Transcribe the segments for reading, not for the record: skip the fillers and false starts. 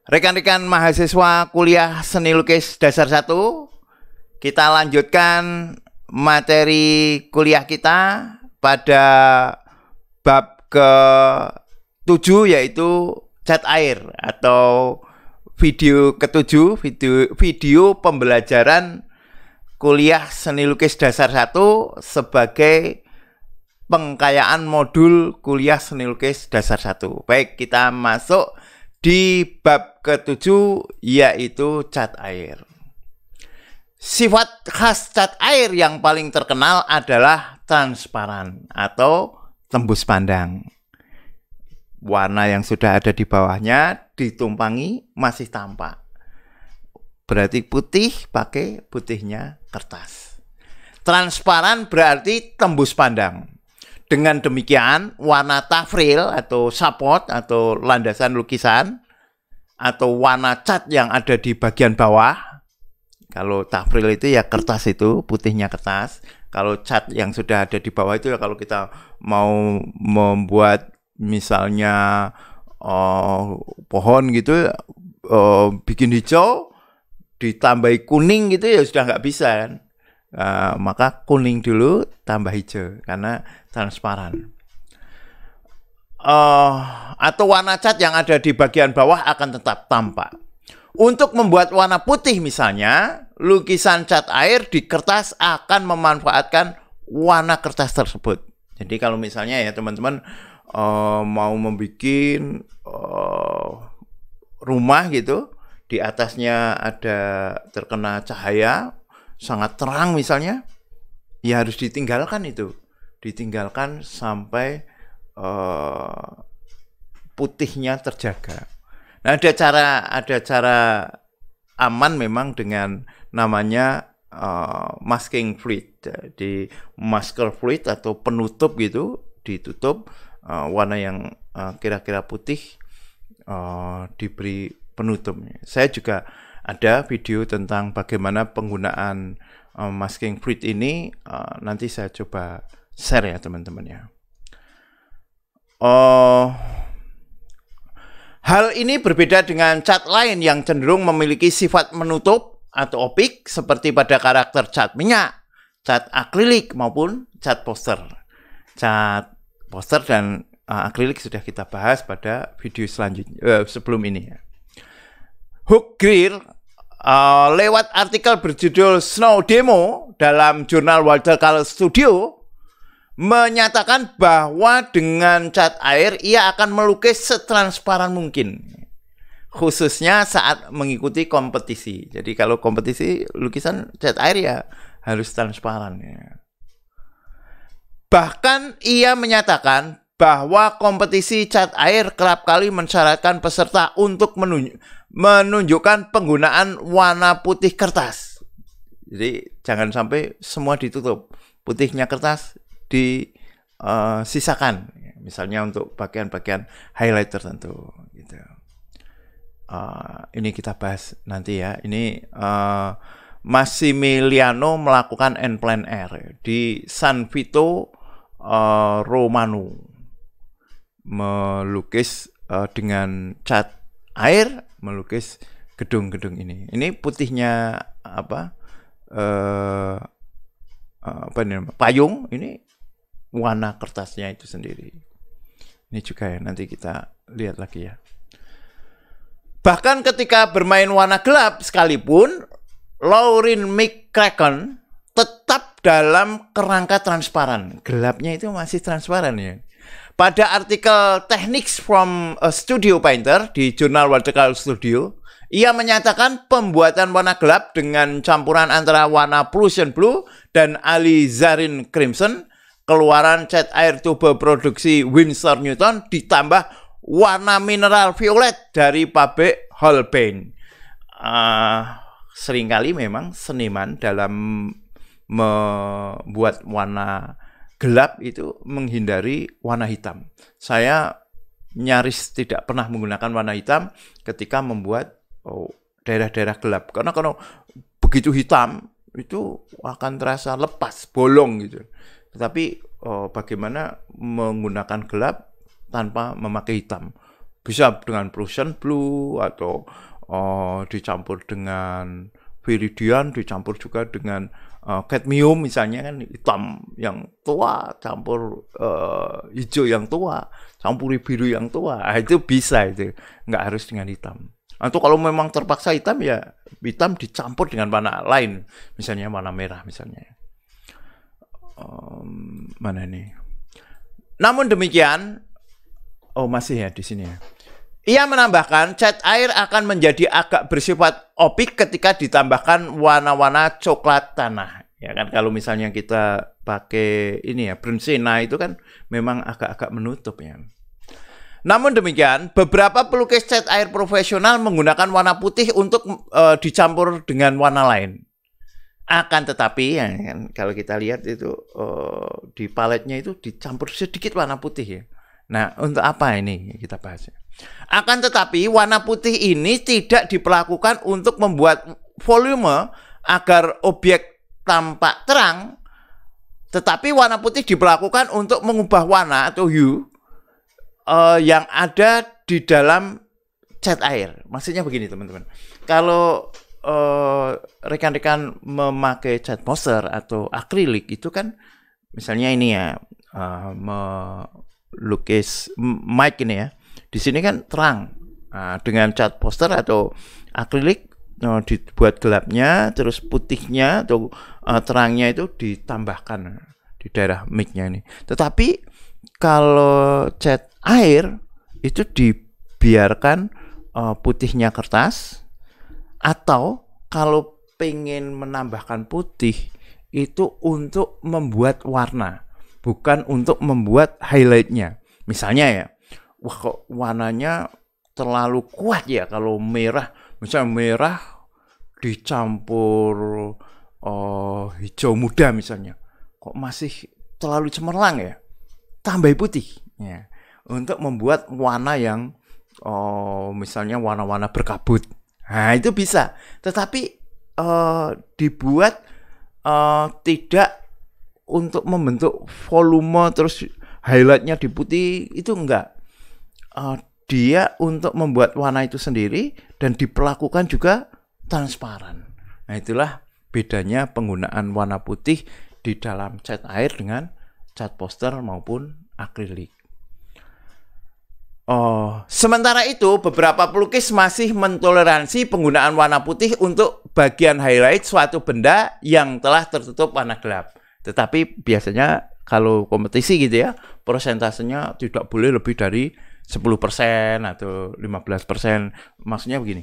Rekan-rekan mahasiswa kuliah seni lukis dasar 1, kita lanjutkan materi kuliah kita pada bab ke-7 yaitu cat air atau video ke-7, video pembelajaran kuliah seni lukis dasar 1 sebagai pengkayaan modul kuliah seni lukis dasar 1. Baik, kita masuk di bab ke-7 yaitu cat air. Sifat khas cat air yang paling terkenal adalah transparan atau tembus pandang. Warna yang sudah ada di bawahnya ditumpangi masih tampak. Berarti putih, pakai putihnya kertas. Transparan berarti tembus pandang. Dengan demikian, warna tafril atau support atau landasan lukisan atau warna cat yang ada di bagian bawah, kalau tafril itu ya kertas itu, putihnya kertas. Kalau cat yang sudah ada di bawah itu ya kalau kita mau membuat misalnya pohon gitu, bikin hijau, ditambahi kuning gitu ya sudah nggak bisa kan. Maka kuning dulu tambah hijau karena transparan. Atau warna cat yang ada di bagian bawah akan tetap tampak. Untuk membuat warna putih misalnya, lukisan cat air di kertas akan memanfaatkan warna kertas tersebut. Jadi kalau misalnya ya teman-teman mau membuat rumah gitu, di atasnya ada terkena cahaya sangat terang misalnya, ya harus ditinggalkan itu. Ditinggalkan sampai putihnya terjaga. Nah, ada cara aman memang dengan namanya masking fluid. Di masker fluid atau penutup gitu, ditutup warna yang kira-kira putih diberi penutupnya. Saya juga ada video tentang bagaimana penggunaan masking fluid ini, nanti saya coba share ya teman-teman ya. Hal ini berbeda dengan cat lain yang cenderung memiliki sifat menutup atau opik seperti pada karakter cat minyak, cat akrilik maupun cat poster. Cat poster dan akrilik sudah kita bahas pada video selanjutnya sebelum ini ya. Hugh Greer lewat artikel berjudul Snow Demo dalam jurnal Watercolor Studio menyatakan bahwa dengan cat air ia akan melukis setransparan mungkin, khususnya saat mengikuti kompetisi. Jadi kalau kompetisi lukisan cat air ya harus transparan ya. Bahkan ia menyatakan bahwa kompetisi cat air kerap kali mensyaratkan peserta untuk menunjukkan penggunaan warna putih kertas. Jadi jangan sampai semua ditutup, putihnya kertas disisakan, misalnya untuk bagian-bagian highlight tertentu. Gitu. Ini kita bahas nanti ya. Ini Massimiliano melakukan en plein air di San Vito Romano, melukis dengan cat air, melukis gedung-gedung ini. Ini putihnya apa ini payung, ini warna kertasnya itu sendiri. Ini juga ya, nanti kita lihat lagi ya. Bahkan ketika bermain warna gelap sekalipun, Lauren McCracken tetap dalam kerangka transparan. Gelapnya itu masih transparan ya. Pada artikel Techniques from a Studio Painter di jurnal Watercolor Studio, ia menyatakan pembuatan warna gelap dengan campuran antara warna Prussian Blue dan alizarin crimson, keluaran cat air tube produksi Winsor Newton, ditambah warna mineral violet dari pabrik Holbein. Seringkali memang seniman dalam membuat warna gelap itu menghindari warna hitam. Saya nyaris tidak pernah menggunakan warna hitam ketika membuat daerah-daerah gelap. Karena kalau begitu hitam itu akan terasa lepas, bolong gitu. Tetapi bagaimana menggunakan gelap tanpa memakai hitam? Bisa dengan Prussian blue atau dicampur dengan viridian, dicampur juga dengan cadmium misalnya kan, hitam yang tua campur hijau yang tua, campuri biru yang tua. Nah, itu bisa, itu nggak harus dengan hitam. Atau kalau memang terpaksa hitam, ya hitam dicampur dengan warna lain, misalnya warna merah misalnya. Mana ini? Namun demikian, masih ya di sini ya. Ia menambahkan, cat air akan menjadi agak bersifat opik ketika ditambahkan warna-warna coklat tanah. Ya kan, kalau misalnya kita pakai ini ya, Brunsena itu kan memang agak-agak menutup ya. Namun demikian, beberapa pelukis cat air profesional menggunakan warna putih untuk dicampur dengan warna lain. Akan tetapi, ya kan, kalau kita lihat itu di paletnya itu dicampur sedikit warna putih ya. Nah, untuk apa ini kita bahas ya? Akan tetapi warna putih ini tidak diperlakukan untuk membuat volume agar objek tampak terang, tetapi warna putih diperlakukan untuk mengubah warna atau hue yang ada di dalam cat air. Maksudnya begini teman-teman, kalau rekan-rekan memakai cat poster atau akrilik itu kan, misalnya ini ya, melukis mic ini ya, di sini kan terang. Nah, dengan cat poster atau akrilik dibuat gelapnya, terus putihnya atau terangnya itu ditambahkan di daerah mic-nya ini. Tetapi kalau cat air itu dibiarkan putihnya kertas, atau kalau pengen menambahkan putih itu untuk membuat warna, bukan untuk membuat highlight-nya. Misalnya ya, wah kok warnanya terlalu kuat ya kalau merah, misalnya merah dicampur hijau muda misalnya, kok masih terlalu cemerlang ya, tambah putih ya, untuk membuat warna yang misalnya warna-warna berkabut. Nah itu bisa, tetapi dibuat tidak untuk membentuk volume terus highlightnya di putih, itu enggak. Dia untuk membuat warna itu sendiri dan diperlakukan juga transparan. Nah itulah bedanya penggunaan warna putih di dalam cat air dengan cat poster maupun akrilik. Sementara itu, beberapa pelukis masih mentoleransi penggunaan warna putih untuk bagian highlight suatu benda yang telah tertutup warna gelap. Tetapi biasanya kalau kompetisi gitu ya, persentasenya tidak boleh lebih dari 10% atau 15%. Maksudnya begini,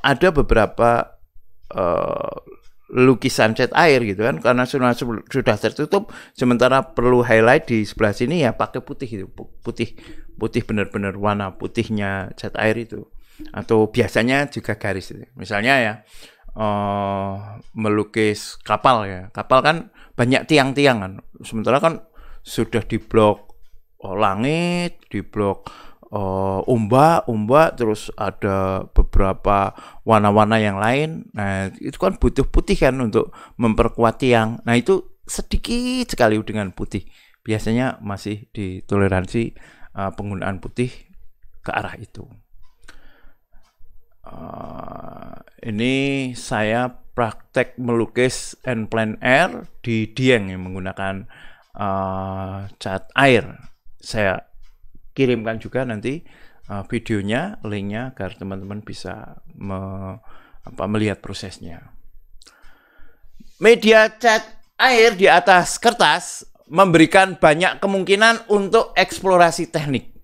ada beberapa lukisan cat air gitu kan, karena sudah tertutup, sementara perlu highlight di sebelah sini ya pakai putih gitu, putih benar-benar warna putihnya cat air itu, atau biasanya juga garis gitu. Misalnya ya melukis kapal ya, kapal kan banyak tiang-tiangan, sementara kan sudah diblok langit, diblok ombak, terus ada beberapa warna-warna yang lain. Nah, itu kan butuh putih kan untuk memperkuat tiang. Nah, itu sedikit sekali dengan putih. Biasanya masih ditoleransi penggunaan putih ke arah itu. Ini saya praktek melukis en plein air di Dieng yang menggunakan cat air. Saya kirimkan juga nanti videonya, linknya, agar teman-teman bisa melihat prosesnya. Media cat air di atas kertas memberikan banyak kemungkinan untuk eksplorasi teknik,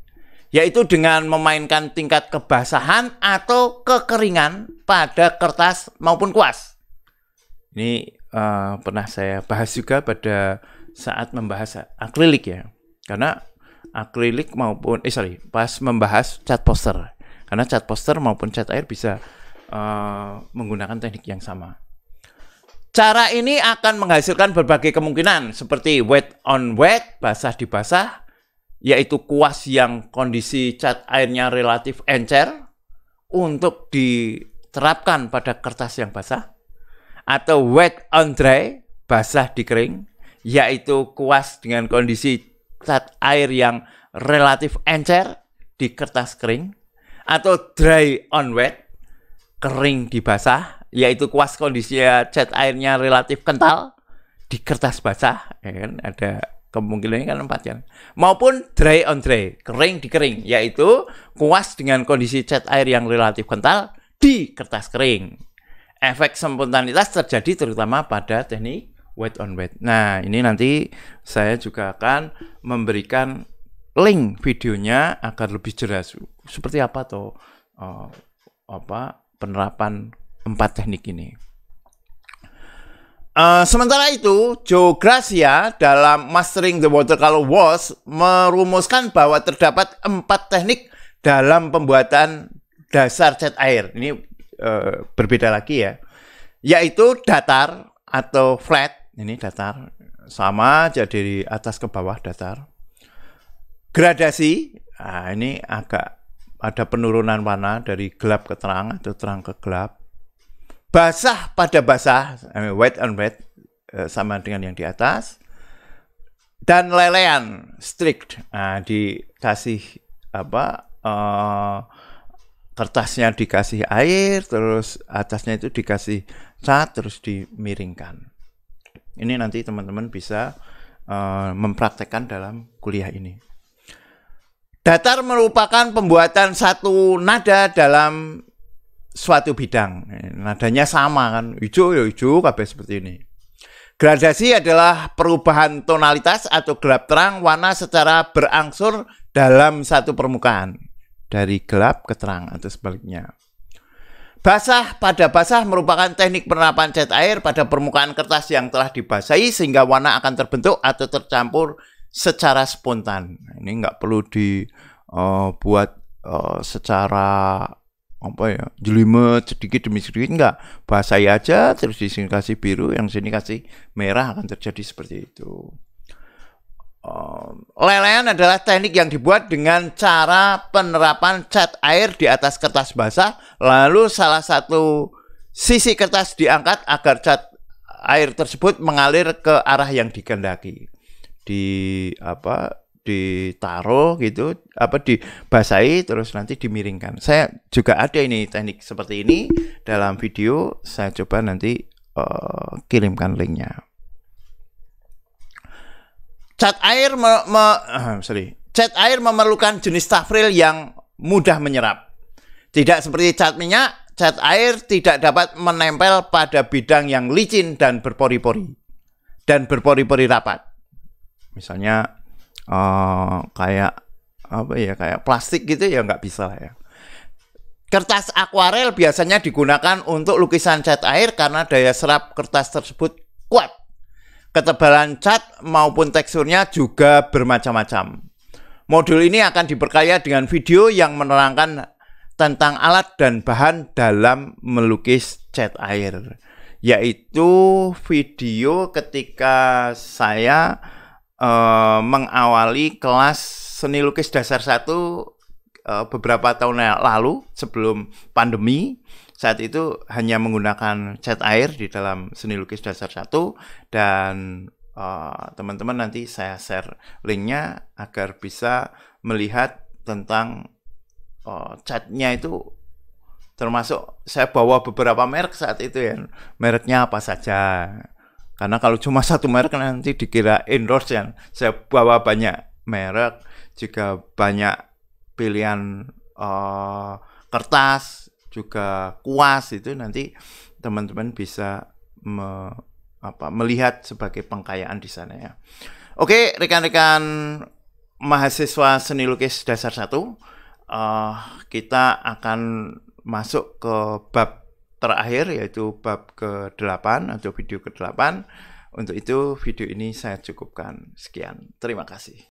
yaitu dengan memainkan tingkat kebasahan atau kekeringan pada kertas maupun kuas. Ini pernah saya bahas juga pada saat membahas akrilik ya, karena akrilik maupun pas membahas cat poster, karena cat poster maupun cat air bisa menggunakan teknik yang sama. Cara ini akan menghasilkan berbagai kemungkinan seperti wet on wet, basah di basah, yaitu kuas yang kondisi cat airnya relatif encer untuk diterapkan pada kertas yang basah, atau wet on dry, basah di kering, yaitu kuas dengan kondisi cat air yang relatif encer di kertas kering, atau dry on wet, kering di basah, yaitu kuas kondisinya cat airnya relatif kental di kertas basah, ya kan, ada kemungkinannya kan 4 kan. Maupun dry on dry, kering di kering, yaitu kuas dengan kondisi cat air yang relatif kental di kertas kering. Efek spontanitas terjadi terutama pada teknik wet on wet. Nah, ini nanti saya juga akan memberikan link videonya agar lebih jelas seperti apa tuh penerapan 4 teknik ini. Sementara itu, Joe Gracia dalam Mastering the Watercolor Wash merumuskan bahwa terdapat 4 teknik dalam pembuatan dasar cat air. Ini berbeda lagi ya, yaitu datar atau flat. Ini datar, sama aja dari atas ke bawah datar. Gradasi, nah ini agak ada penurunan warna dari gelap ke terang atau terang ke gelap. Basah pada basah, wet on wet, sama dengan yang di atas. Dan lelean, strict, nah, dikasih kertasnya dikasih air, terus atasnya itu dikasih cat, terus dimiringkan. Ini nanti teman-teman bisa mempraktekkan dalam kuliah ini. Datar merupakan pembuatan satu nada dalam suatu bidang. Nadanya sama kan, hijau ya hijau, kabeh seperti ini. Gradasi adalah perubahan tonalitas atau gelap terang warna secara berangsur dalam satu permukaan, dari gelap ke terang atau sebaliknya. Basah pada basah merupakan teknik penerapan cat air pada permukaan kertas yang telah dibasahi sehingga warna akan terbentuk atau tercampur secara spontan. Ini nggak perlu dibuat secara jelimet sedikit demi sedikit, enggak. Basahi aja, terus di sini kasih biru, yang sini kasih merah, akan terjadi seperti itu. Lelean adalah teknik yang dibuat dengan cara penerapan cat air di atas kertas basah, lalu salah satu sisi kertas diangkat agar cat air tersebut mengalir ke arah yang dikehendaki. Ditaruh gitu, dibasahi, terus nanti dimiringkan. Saya juga ada ini teknik seperti ini dalam video, saya coba nanti kirimkan linknya. Cat air memerlukan jenis tafril yang mudah menyerap. Tidak seperti cat minyak, cat air tidak dapat menempel pada bidang yang licin dan berpori-pori rapat. Misalnya kayak plastik gitu ya, nggak bisa lah ya. Kertas akuarel biasanya digunakan untuk lukisan cat air karena daya serap kertas tersebut kuat. Ketebalan cat maupun teksturnya juga bermacam-macam. Modul ini akan diperkaya dengan video yang menerangkan tentang alat dan bahan dalam melukis cat air, yaitu video ketika saya mengawali kelas seni lukis dasar 1 beberapa tahun lalu sebelum pandemi. Saat itu hanya menggunakan cat air di dalam seni lukis dasar 1, dan teman-teman nanti saya share linknya agar bisa melihat tentang catnya itu, termasuk saya bawa beberapa merek saat itu ya, mereknya apa saja. Karena kalau cuma satu merek nanti dikira endorse ya. Saya bawa banyak merek, juga banyak pilihan kertas, juga kuas, itu nanti teman-teman bisa melihat sebagai pengkayaan di sana ya. Oke, rekan-rekan mahasiswa seni lukis dasar 1, kita akan masuk ke bab terakhir, yaitu bab ke-8 atau video ke-8. Untuk itu video ini saya cukupkan. Sekian, terima kasih.